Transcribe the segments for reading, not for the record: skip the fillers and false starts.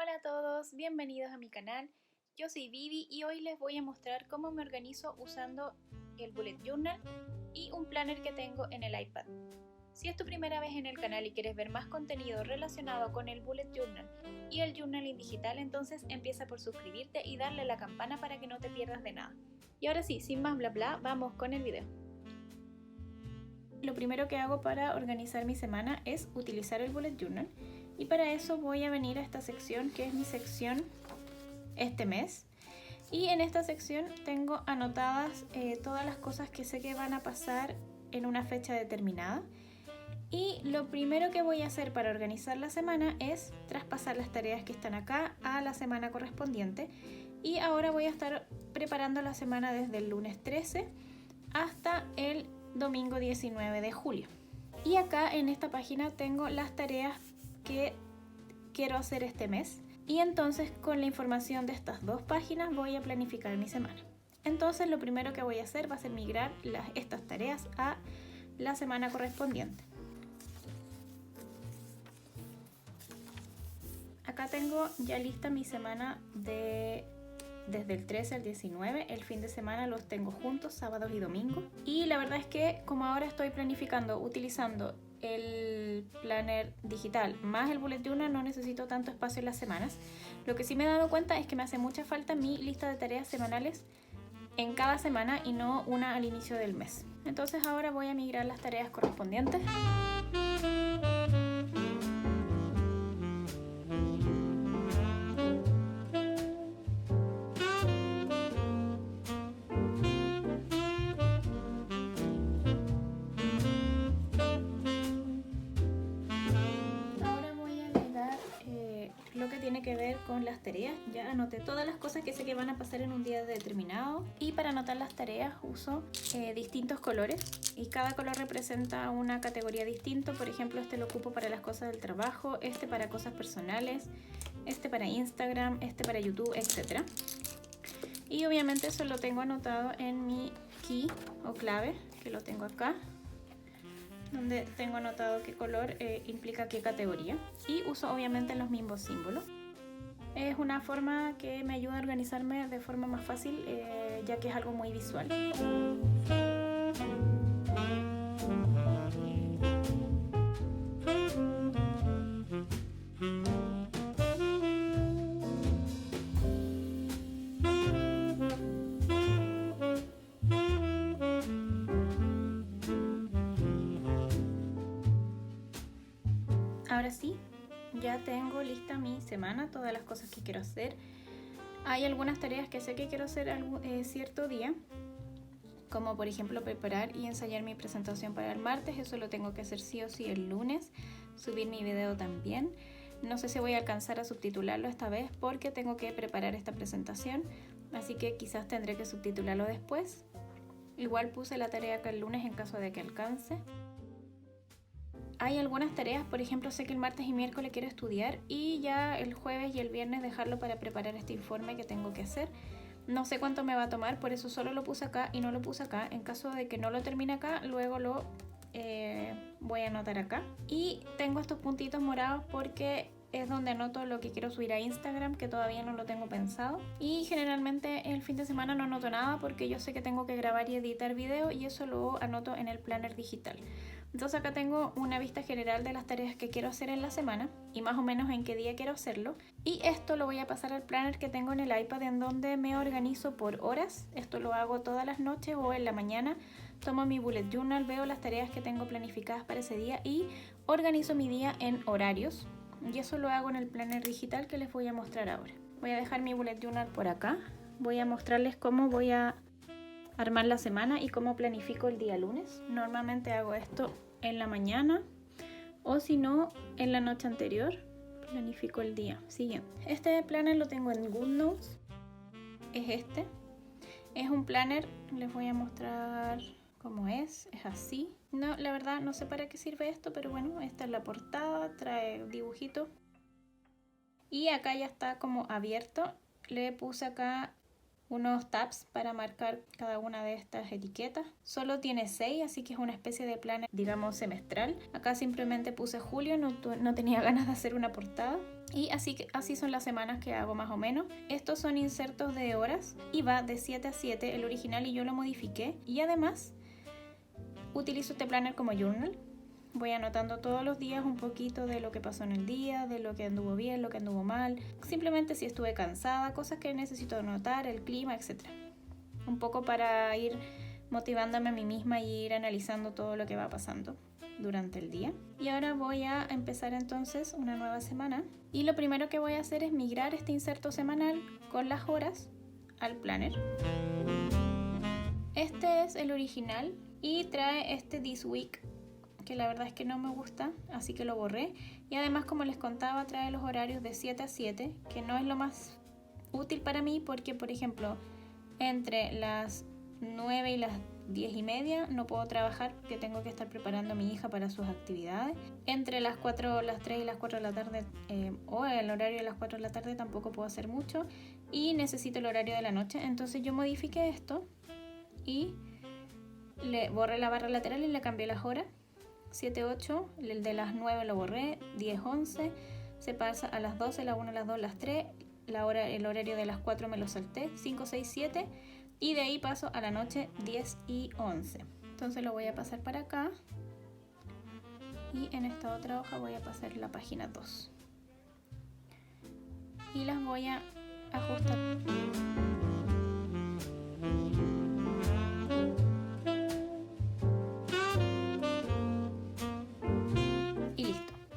Hola a todos, bienvenidos a mi canal. Yo soy Vivi y hoy les voy a mostrar cómo me organizo usando el Bullet Journal y un planner que tengo en el iPad. Si es tu primera vez en el canal y quieres ver más contenido relacionado con el Bullet Journal y el journaling digital, entonces empieza por suscribirte y darle a la campana para que no te pierdas de nada. Y ahora sí, sin más bla bla, vamos con el video. Lo primero que hago para organizar mi semana es utilizar el Bullet Journal. Y para eso voy a venir a esta sección que es mi sección este mes. Y en esta sección tengo anotadas todas las cosas que sé que van a pasar en una fecha determinada. Y lo primero que voy a hacer para organizar la semana es traspasar las tareas que están acá a la semana correspondiente. Y ahora voy a estar preparando la semana desde el lunes 13 hasta el domingo 19 de julio. Y acá en esta página tengo las tareas que quiero hacer este mes, y entonces con la información de estas dos páginas voy a planificar mi semana. Entonces lo primero que voy a hacer va a ser migrar estas tareas a la semana correspondiente. Acá tengo ya lista mi semana desde el 13 al 19, el fin de semana los tengo juntos, sábados y domingos. Y la verdad es que como ahora estoy planificando utilizando el planner digital más el bullet journal, no necesito tanto espacio en las semanas. Lo que sí me he dado cuenta es que me hace mucha falta mi lista de tareas semanales en cada semana y no una al inicio del mes. Entonces ahora voy a migrar las tareas correspondientes. Lo que tiene que ver con las tareas. Ya anoté todas las cosas que sé que van a pasar en un día determinado, y para anotar las tareas uso distintos colores y cada color representa una categoría distinta. Por ejemplo, este lo ocupo para las cosas del trabajo, este para cosas personales, este para Instagram, este para YouTube, etc. Y obviamente eso lo tengo anotado en mi key o clave, que lo tengo acá, donde tengo anotado qué color implica qué categoría, y uso obviamente los mismos símbolos. Es una forma que me ayuda a organizarme de forma más fácil, ya que es algo muy visual. Ahora sí, ya tengo lista mi semana, todas las cosas que quiero hacer. Hay algunas tareas que sé que quiero hacer cierto día, como por ejemplo preparar y ensayar mi presentación para el martes. Eso lo tengo que hacer sí o sí el lunes. Subir mi video también. No sé si voy a alcanzar a subtitularlo esta vez porque tengo que preparar esta presentación, así que quizás tendré que subtitularlo después. Igual puse la tarea acá el lunes en caso de que alcance. Hay algunas tareas, por ejemplo, sé que el martes y miércoles quiero estudiar y ya el jueves y el viernes dejarlo para preparar este informe que tengo que hacer. No sé cuánto me va a tomar, por eso solo lo puse acá y no lo puse acá. En caso de que no lo termine acá, luego lo voy a anotar acá. Y tengo estos puntitos morados porque es donde anoto lo que quiero subir a Instagram, que todavía no lo tengo pensado. Y generalmente el fin de semana no anoto nada porque yo sé que tengo que grabar y editar video, y eso lo anoto en el planner digital. Entonces acá tengo una vista general de las tareas que quiero hacer en la semana y más o menos en qué día quiero hacerlo. Y esto lo voy a pasar al planner que tengo en el iPad, en donde me organizo por horas. Esto lo hago todas las noches o en la mañana. Tomo mi bullet journal, veo las tareas que tengo planificadas para ese día y organizo mi día en horarios. Y eso lo hago en el planner digital que les voy a mostrar ahora. Voy a dejar mi bullet journal por acá. Voy a mostrarles cómo voy a armar la semana y cómo planifico el día lunes. Normalmente hago esto en la mañana, o si no, en la noche anterior planifico el día siguiente. Este planner lo tengo en GoodNotes. Es un planner, les voy a mostrar cómo es así. No, la verdad no sé para qué sirve esto, pero bueno, esta es la portada, trae dibujitos y acá ya está como abierto. Le puse acá unos tabs para marcar cada una de estas etiquetas. Solo tiene 6, así que es una especie de planner, digamos, semestral. Acá simplemente puse julio, no tenía ganas de hacer una portada. Y así son las semanas que hago más o menos. Estos son insertos de horas y va de 7 a 7 el original y yo lo modifiqué. Y además utilizo este planner como journal. Voy anotando todos los días un poquito de lo que pasó en el día, de lo que anduvo bien, lo que anduvo mal. Simplemente si estuve cansada, cosas que necesito anotar, el clima, etc. Un poco para ir motivándome a mí misma y ir analizando todo lo que va pasando durante el día. Y ahora voy a empezar entonces una nueva semana. Y lo primero que voy a hacer es migrar este inserto semanal con las horas al planner. Este es el original y trae este This Week, que la verdad es que no me gusta, así que lo borré. Y además, como les contaba, trae los horarios de 7 a 7, que no es lo más útil para mí porque, por ejemplo, entre las 9 y las 10:30 no puedo trabajar porque tengo que estar preparando a mi hija para sus actividades. Entre las 4, las 3 y las 4 de la tarde o el horario de las 4 de la tarde tampoco puedo hacer mucho y necesito el horario de la noche. Entonces yo modifiqué esto y le borré la barra lateral y le cambié las horas. 7, 8, el de las 9 lo borré, 10, 11, se pasa a las 12, la 1, las 2, las 3, el horario de las 4 me lo salté, 5, 6, 7 y de ahí paso a la noche 10 y 11. Entonces lo voy a pasar para acá y en esta otra hoja voy a pasar la página 2 y las voy a ajustar.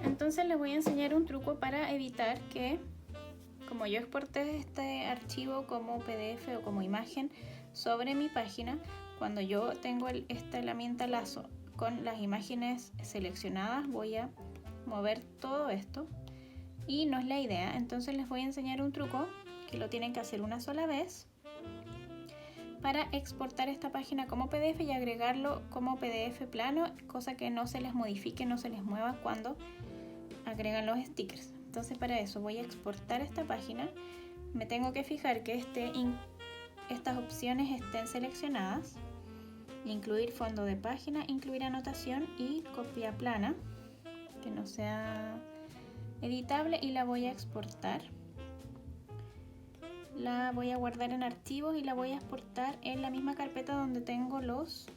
Entonces les voy a enseñar un truco para evitar que, como yo exporté este archivo como PDF o como imagen sobre mi página, cuando yo tengo esta herramienta lazo con las imágenes seleccionadas, voy a mover todo esto y no es la idea. Entonces les voy a enseñar un truco que lo tienen que hacer una sola vez para exportar esta página como PDF y agregarlo como PDF plano, cosa que no se les modifique, no se les mueva cuando agregan los stickers. Entonces para eso voy a exportar esta página, me tengo que fijar que estas opciones estén seleccionadas, incluir fondo de página, incluir anotación y copia plana, que no sea editable, y la voy a exportar. La voy a guardar en archivos y la voy a exportar en la misma carpeta donde tengo los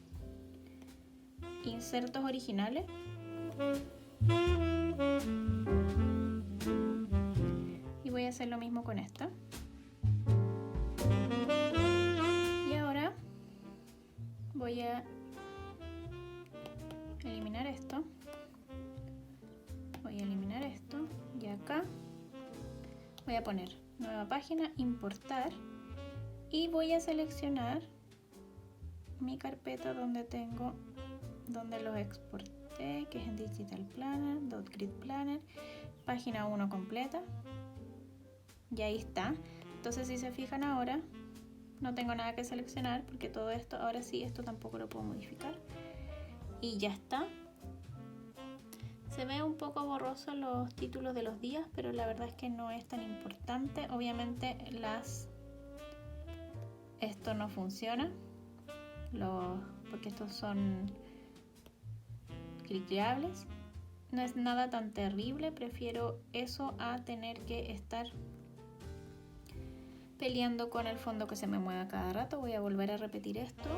insertos originales. Y voy a hacer lo mismo con esta. Y ahora voy a eliminar esto. Voy a eliminar esto. Y acá voy a poner nueva página, importar. Y voy a seleccionar mi carpeta donde los exporté, que es en Digital Planner, .grid Planner, página 1 completa. Y ahí está. Entonces si se fijan ahora, no tengo nada que seleccionar porque todo esto, ahora sí, esto tampoco lo puedo modificar. Y ya está. Se ve un poco borroso los títulos de los días, pero la verdad es que no es tan importante. Obviamente esto no funciona, porque estos son cliqueables. No es nada tan terrible, prefiero eso a tener que estar peleando con el fondo que se me mueva cada rato. Voy a volver a repetir esto.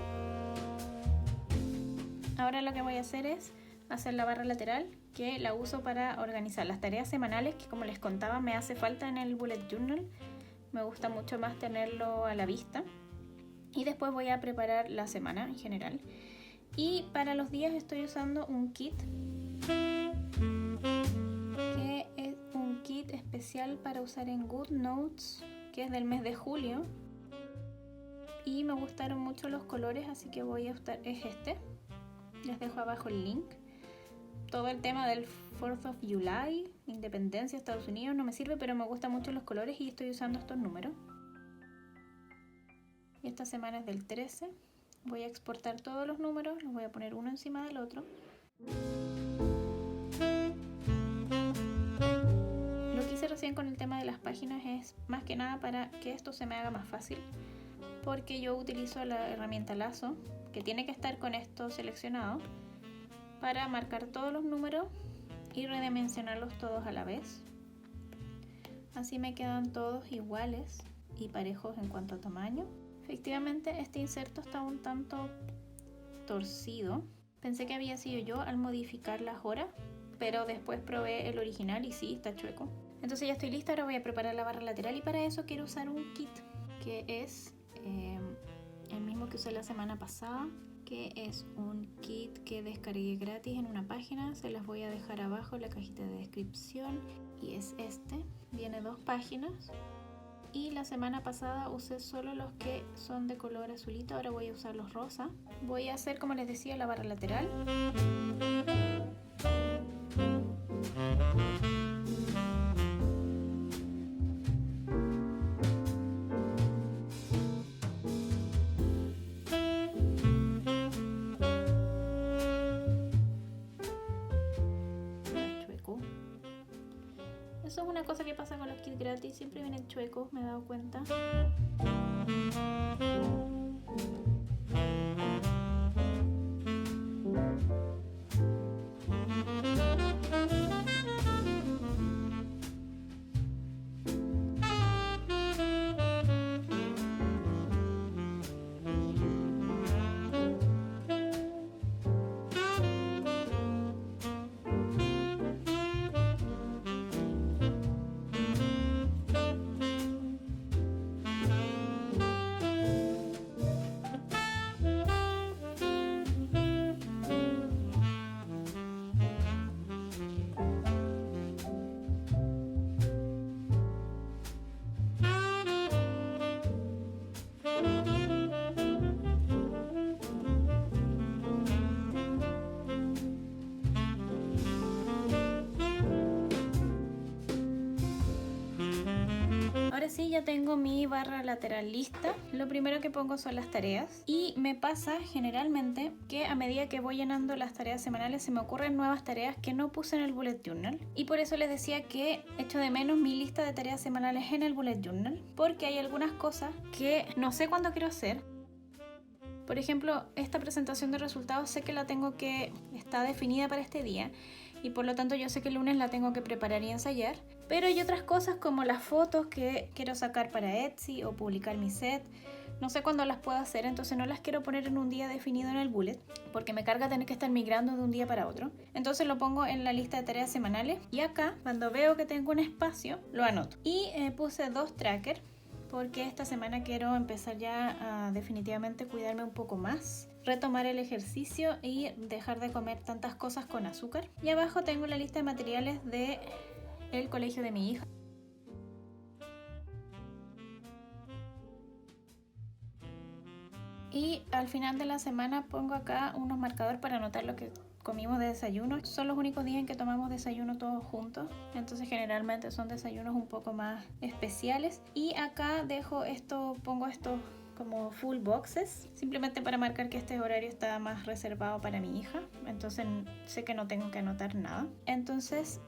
Ahora lo que voy a hacer es hacer la barra lateral, que la uso para organizar las tareas semanales, que como les contaba me hace falta en el bullet journal. Me gusta mucho más tenerlo a la vista. Y después voy a preparar la semana en general. Y para los días estoy usando un kit, que es un kit especial para usar en GoodNotes, que es del mes de julio. Y me gustaron mucho los colores, así que voy a usar este. Les dejo abajo el link. Todo el tema del 4th of July, independencia de Estados Unidos, no me sirve, pero me gustan mucho los colores y estoy usando estos números. Y esta semana es del 13. Voy a exportar todos los números, los voy a poner uno encima del otro. Lo que hice recién con el tema de las páginas es más que nada para que esto se me haga más fácil, porque yo utilizo la herramienta lazo, que tiene que estar con esto seleccionado, para marcar todos los números y redimensionarlos todos a la vez. Así me quedan todos iguales y parejos en cuanto a tamaño. Efectivamente este inserto está un tanto torcido. Pensé que había sido yo al modificar las horas, pero después probé el original y sí, está chueco. Entonces ya estoy lista, ahora voy a preparar la barra lateral y para eso quiero usar un kit que es el mismo que usé la semana pasada, que es un kit que descargué gratis en una página. Se las voy a dejar abajo en la cajita de descripción y es este. Viene 2 páginas y la semana pasada usé solo los que son de color azulito, ahora voy a usar los rosa. Voy a hacer, como les decía, la barra lateral. Eso es una cosa que pasa con los kits gratis, siempre vienen chuecos, me he dado cuenta. Ahora sí, ya tengo mi barra lateral lista. Lo primero que pongo son las tareas y me pasa generalmente que a medida que voy llenando las tareas semanales se me ocurren nuevas tareas que no puse en el bullet journal, y por eso les decía que echo de menos mi lista de tareas semanales en el bullet journal, porque hay algunas cosas que no sé cuándo quiero hacer. Por ejemplo, esta presentación de resultados sé que está definida para este día y por lo tanto yo sé que el lunes la tengo que preparar y ensayar, pero hay otras cosas como las fotos que quiero sacar para Etsy o publicar mi set. No sé cuándo las puedo hacer, entonces no las quiero poner en un día definido en el bullet porque me carga tener que estar migrando de un día para otro. Entonces lo pongo en la lista de tareas semanales y acá, cuando veo que tengo un espacio, lo anoto. Y puse 2 trackers porque esta semana quiero empezar ya a definitivamente cuidarme un poco más, retomar el ejercicio y dejar de comer tantas cosas con azúcar. Y abajo tengo la lista de materiales del colegio de mi hija. Y al final de la semana pongo acá unos marcadores para anotar lo que comimos de desayuno. Son los únicos días en que tomamos desayuno todos juntos, entonces generalmente son desayunos un poco más especiales. Y acá pongo estos como full boxes, simplemente para marcar que este horario está más reservado para mi hija, entonces sé que no tengo que anotar nada. Entonces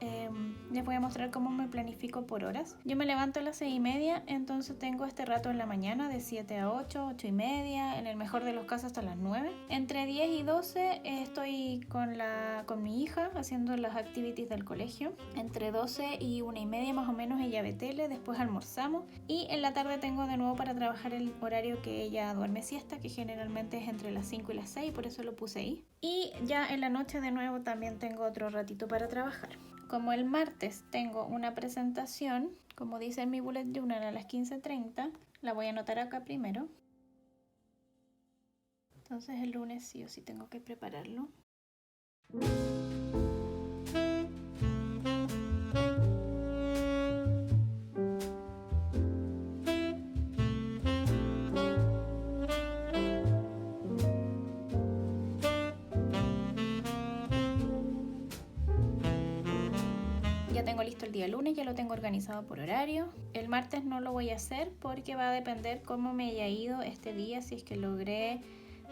les voy a mostrar cómo me planifico por horas. Yo me levanto a las 6:30, entonces tengo este rato en la mañana de 7 a 8, 8:30, en el mejor de los casos hasta las 9. Entre 10 y 12 estoy con mi hija haciendo las activities del colegio. Entre 12 y 1:30 más o menos ella ve tele, después almorzamos y en la tarde tengo de nuevo para trabajar el horario que ella duerme siesta, que generalmente es entre las 5 y las 6, por eso lo puse ahí. Y ya en la noche de nuevo también tengo otro ratito para trabajar. Como el martes tengo una presentación, como dice en mi bullet journal, a las 15:30, la voy a anotar acá primero. Entonces el lunes sí o sí tengo que prepararlo. Ya tengo listo el día lunes, ya lo tengo organizado por horario. El martes no lo voy a hacer porque va a depender cómo me haya ido este día, si es que logré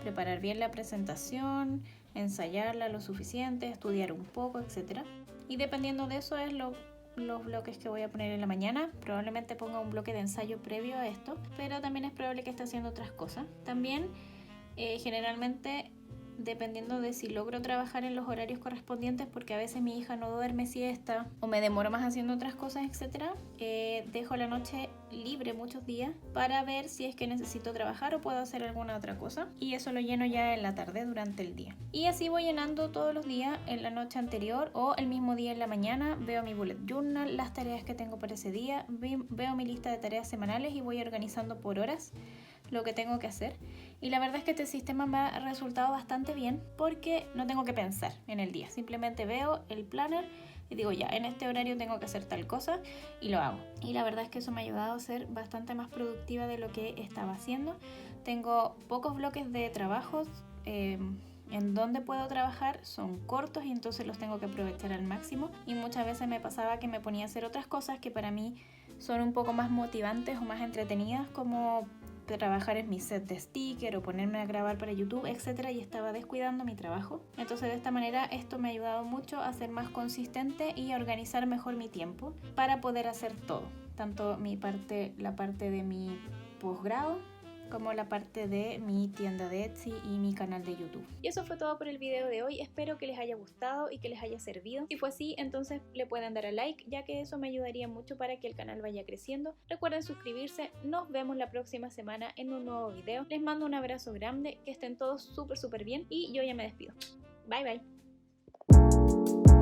preparar bien la presentación, ensayarla lo suficiente, estudiar un poco, etc. Y dependiendo de eso es los bloques que voy a poner en la mañana. Probablemente ponga un bloque de ensayo previo a esto, pero también es probable que esté haciendo otras cosas. También generalmente dependiendo de si logro trabajar en los horarios correspondientes, porque a veces mi hija no duerme siesta o me demoro más haciendo otras cosas, etcétera. Dejo la noche libre muchos días para ver si es que necesito trabajar o puedo hacer alguna otra cosa, y eso lo lleno ya en la tarde durante el día. Y así voy llenando todos los días en la noche anterior o el mismo día en la mañana. Veo mi bullet journal, las tareas que tengo para ese día, veo mi lista de tareas semanales y voy organizando por horas lo que tengo que hacer. Y la verdad es que este sistema me ha resultado bastante bien porque no tengo que pensar en el día, simplemente veo el planner y digo ya, en este horario tengo que hacer tal cosa y lo hago. Y la verdad es que eso me ha ayudado a ser bastante más productiva de lo que estaba haciendo. Tengo pocos bloques de trabajos en donde puedo trabajar, son cortos y entonces los tengo que aprovechar al máximo, y muchas veces me pasaba que me ponía a hacer otras cosas que para mí son un poco más motivantes o más entretenidas, como trabajar en mi set de sticker o ponerme a grabar para YouTube, etcétera, y estaba descuidando mi trabajo. Entonces de esta manera esto me ha ayudado mucho a ser más consistente y a organizar mejor mi tiempo para poder hacer todo, tanto la parte de mi posgrado como la parte de mi tienda de Etsy y mi canal de YouTube. Y eso fue todo por el video de hoy. Espero que les haya gustado y que les haya servido. Si fue así, entonces le pueden dar a like, ya que eso me ayudaría mucho para que el canal vaya creciendo. Recuerden suscribirse. Nos vemos la próxima semana en un nuevo video. Les mando un abrazo grande, que estén todos súper bien y yo ya me despido. Bye bye.